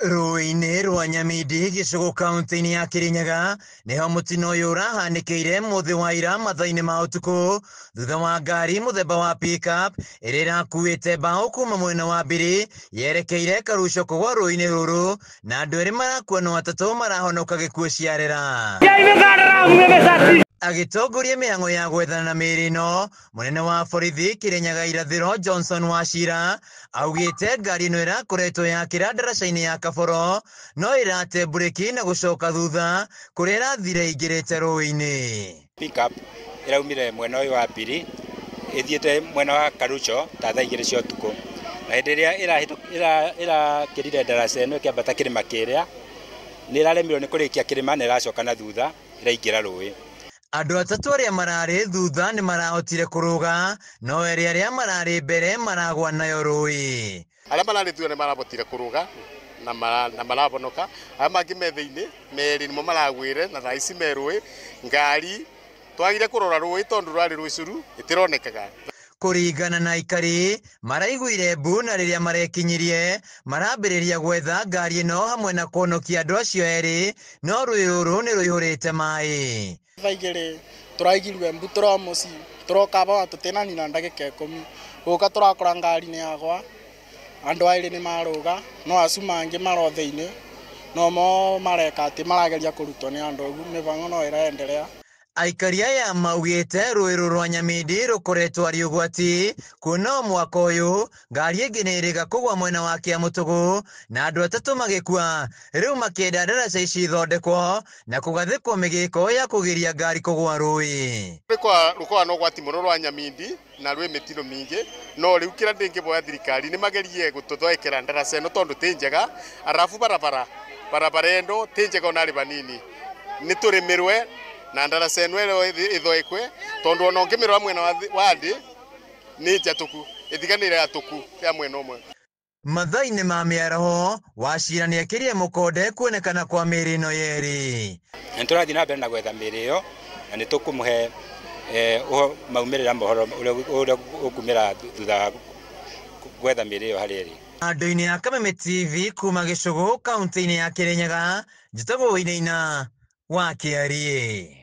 Rũĩ-inĩ rwa Nyamindi gĩcigo kaunti-inĩ ya Kirinyaga nĩho mũtino ũyũ ũrahanĩkĩire mũthĩ wa ira mathaa-inĩ ma ũtukũ thutha wa ngari mũthemba wa pick-up ĩrĩa ĩrakuĩte mbaũ kuma mwena wa Mbiri yerekeire Karuco kũgũa rũĩ-inĩ rũrũ na andũ erĩ marakua no atatũ marahonoka gĩkuũ ciarĩra. Agĩtongoria mĩhang'o ya gwethana mĩĩrĩ ĩno, mũnene wa borithi Kirinyaga irathĩro Johnson Wachira augĩte ngari ĩno ĩrakoretwo yakĩra ndaraca-inĩ ya Kaboro no ĩrate bureki na gũcoka thutha kũrĩa ĩrathire ĩingĩrĩte rũĩ-inĩ. Pick-up ĩraumire mwena ũyũ wa Mbiri ĩthiĩte mwena wa Karuco ta thaa 2 cia ũtukũ, na hĩndĩ ĩrĩa ĩrakĩrire ndaraca ĩno ĩkĩambata kĩrĩma kĩrĩa nĩ ĩraremirwo nĩ kũrĩkia kĩrĩma na ĩracoka na thutha ĩraingĩra rũĩ. Andũ atatũ arĩa mararĩ thutha nĩ marahotire kũrũga no erĩ arĩa mararĩ mbere maragwa nayo rũĩ. Arĩa mararĩ thutha nĩ marahotire kũrũga na marabonoka, arĩa mangĩ me thĩinĩ merĩ nĩmo maragwĩre na thaa ici me rũĩ. Ngari twagire kũrora rũĩ tondũ rwarĩ rũicuru ĩtironekaga. Kũringana na aikari maraiguire mbu na rĩrĩa marekinyirie marambĩrĩria gwetha ngari ĩno hamwe na kuonokia andũ acio erĩ no rũĩ rũrũ nĩ rũihũrĩte maĩ. Thaigĩrĩ tũraigirwe mbu tũra mũciĩ tũroka baba tũtenani na ndagĩka 10 gũka tũrakora ngari nĩ yagwa, andũ aĩrĩ nĩ marũga no acu mangĩ maro thĩinĩ no mo mareka atĩ marageria kũrutwo nĩ andũ ũguo mĩbango no ĩraendelea. Aikari aya maugĩte rũĩ rũrũ rwa Nyamindi rũkoretwo arĩ ũgwati kuona mwaka ũyũ ngari ĩngĩ nĩ ĩrĩga kũgwa mwena wa Kĩamũtũgũ na andũ atatũ magĩkua, rĩu makĩenda ndaraca ici ithondekwo na kũgathĩkwo mĩgĩko ya kũgiria ngari kũgwa rũĩ. Rũkoragwo na ũgwati mũno rwa Nyamindi na rwĩ mĩtino mĩingĩ no rĩu kĩrĩa ndĩngĩboya thirikari nĩ magerie gũtũthondekera ndaraca ĩno tondũ tĩ njega, arabu barabara ĩno tĩ njega ona rĩ banini nĩ tũrĩmĩrwe na ndaraca ĩno ĩthondekwe tondũ ona ũngĩmĩrora mwena wa thĩ nĩ njatũku ĩtiganĩire yatũku ya mwena ũmwe. Mathaa-inĩ ma mĩaraho Wachira nĩ ekĩrire mũkonde kuonekana kwa mĩĩrĩ ĩno yerĩ. Nĩ tũrathiĩ na mbere na gwetha mĩĩrĩ ĩyo na nĩ tũkũmũhe maumĩrĩra mohoro ũrĩa ũkumĩra thutha wa gwetha mĩĩrĩ ĩyo harĩa ĩrĩ. Andũ-inĩ ya Kameme TV kuma gĩcũgũ kaunti-inĩ ya Kirinyaga njĩtagwo Wĩinaina wa Kĩariĩ.